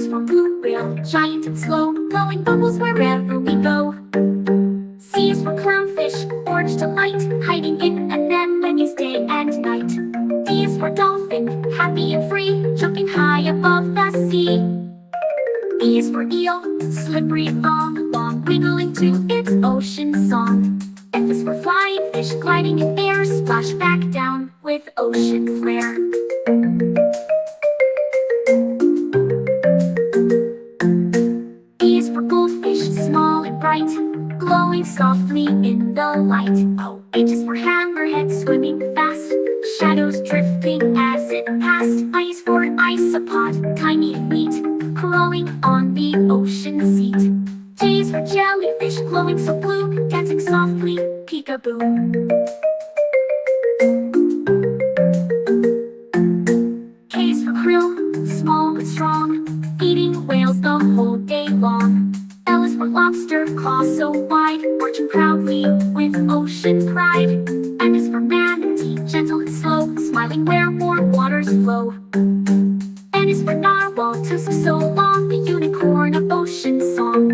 for blue whale, giant and slow, blowing bubbles wherever we go. C is for clownfish, orange delight, hiding in anemones day and night. D is for dolphin, happy and free, jumping high above the sea. E is for eel, slippery and long, wiggling to its ocean song. F is for flying fish, gliding in air, splash back down with ocean flair. G is for goldfish, small and bright, glowing softly in the light. H is for hammerhead, swimming fast, shadows drifting as it passed. I is for isopod, tiny and neat, crawling on the ocean seat. J is for jellyfish, glowing so blue, dancing softly, peekaboo. K is for krill, small but strong, feeding whales the whole day long. L is for lobster, claws so wide, marching proudly with ocean pride. M is for manatee, gentle and slow, smiling where warm waters flow. N is for narwhal, tusks so long, the unicorn of ocean song.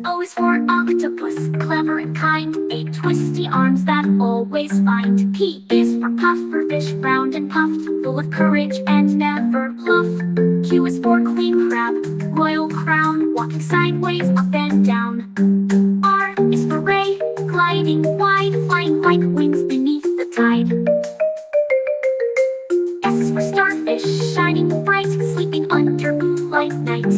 O is for octopus, clever and kind, eight twisty arms that always find. P is for pufferfish, round and puffed, full of courage and never bluff. Q is for queen crab, royal crown, walking sideways up and down. R is for ray, gliding wide, flying like wings beneath the tide. S is for starfish, shining bright, sleeping under moonlight night.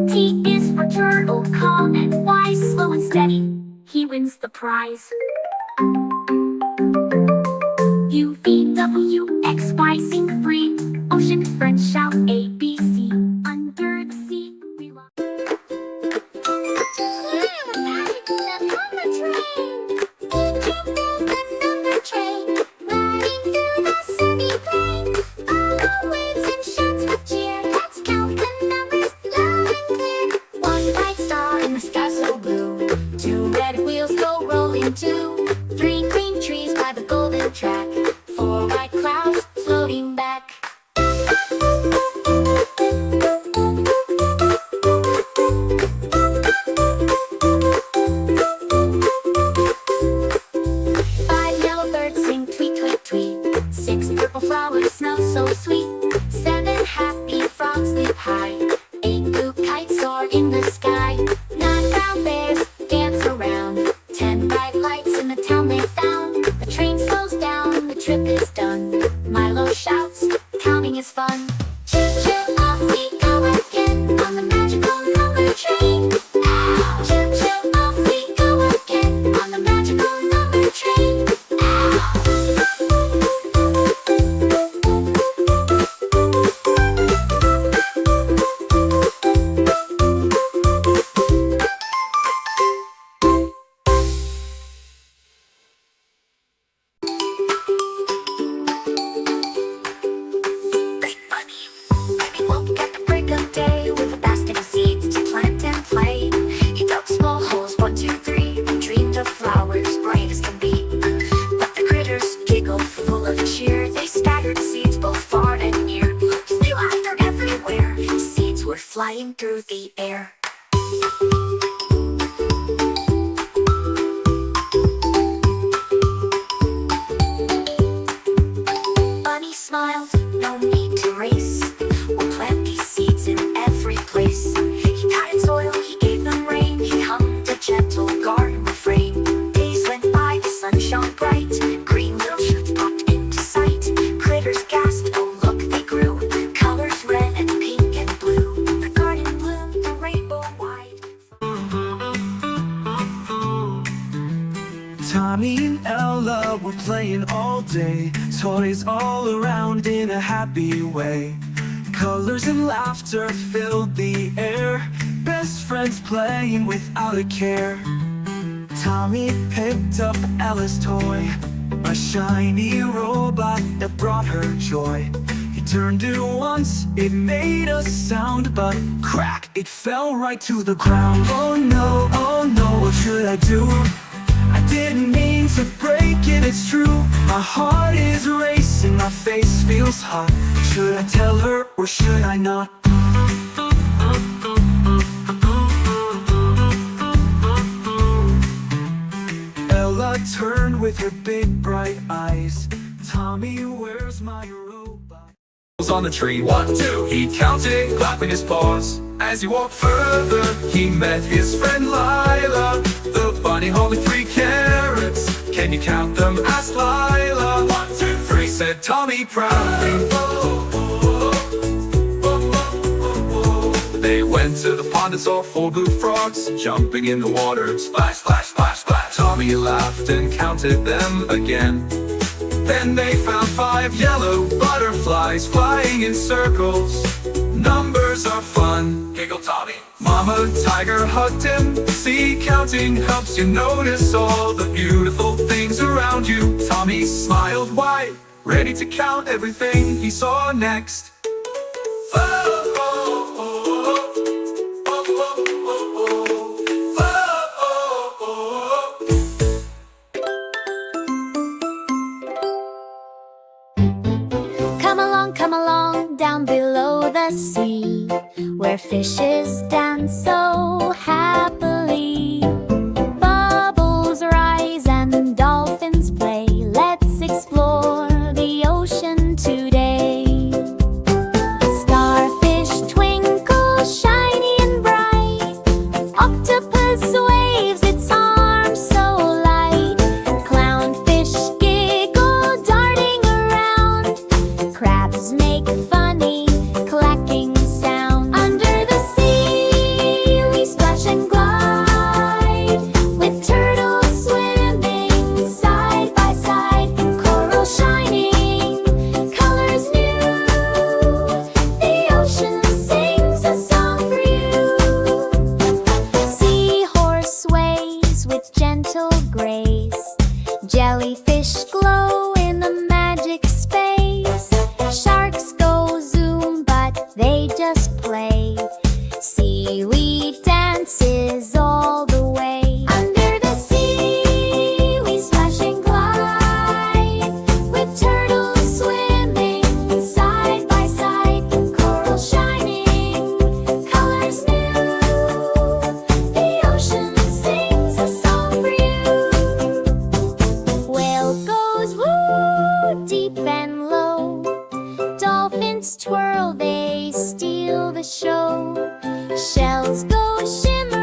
T is for turtle, calm and wise, slow and steady, he wins the prize. U, V, W, X, Y, sing free, ocean friends shout A, B, C. Under the sea, we love. Two, three green trees by the golden track, four white clouds floating back. Five yellow birds sing tweet, tweet, tweet. Six purple flowers smell so sweet. Seven happy frogs leap high. Eight blue kites soar in the sky. Nine brown bears dance around. 10 bright lights in the town they found. The train slows down, the trip is done. Milo shouts, counting is fun. Choo-choo, off we go again on the magical number train. Ow! Choo-choo, off we go again on the magical number train. Flying through the air. Bunny smiled, no need to race. We'll plant these seeds in every place. He patted soil, he gave them rain. He hummed a gentle garden refrain. Days went by, the sun shone bright. Green little shoots popped into sight. Critters gasped, oh look they grew. Colors red and pink and blue. Tommy and Ella were playing all day, toys all around in a happy way. Colors and laughter filled the air, best friends playing without a care. Tommy picked up Ella's toy, a shiny robot that brought her joy. He turned it once, it made a sound, but crack, it fell right to the ground. Oh no, what should I do? I Didn't mean to break it, it's true. My heart is racing, my face feels hot. Should I tell her or should I not? Ella turned with her big bright eyes. Tommy, where's my robot? On the tree, 1, 2, he counted, clapping his paws. As he walked further, he met his friend Lila. The bunny holding 3 carrots. Can you count them? asked Lila. 1, 2, 3, said Tommy proudly. They went to the pond and saw 4 blue frogs jumping in the water. Splash, splash, splash, splash. Tommy laughed and counted them again. Then they found 5 yellow butterflies flying in circles. Numbers are fun, giggled Tommy. Mama Tiger hugged him. See, counting helps you notice all the beautiful things around you. Tommy smiled wide, ready to count everything he saw next. Come along down below the sea, where fishes dance so happily. Bubbles rise and dolphins play. Let's explore the ocean today. Starfish twinkle shiny and bright. Octopus waves its arms so light. Clownfish giggle darting around. Crabs make funny clacking sound. Under the sea we splash and glide, with turtles swimming side by side. Coral shining, colors new. The ocean sings a song for you. Seahorse sways with gentle grace. Jellyfish glow in a magic space. Sharks go zoom, but they just play. Seaweed dances all the way. Under the sea we splash and glide, with turtles swimming side by side. Coral shining, colors new. The ocean sings a song for you. Whale goes woo, deep and low. Dolphins twirl, they steal the show. Shells go shimmer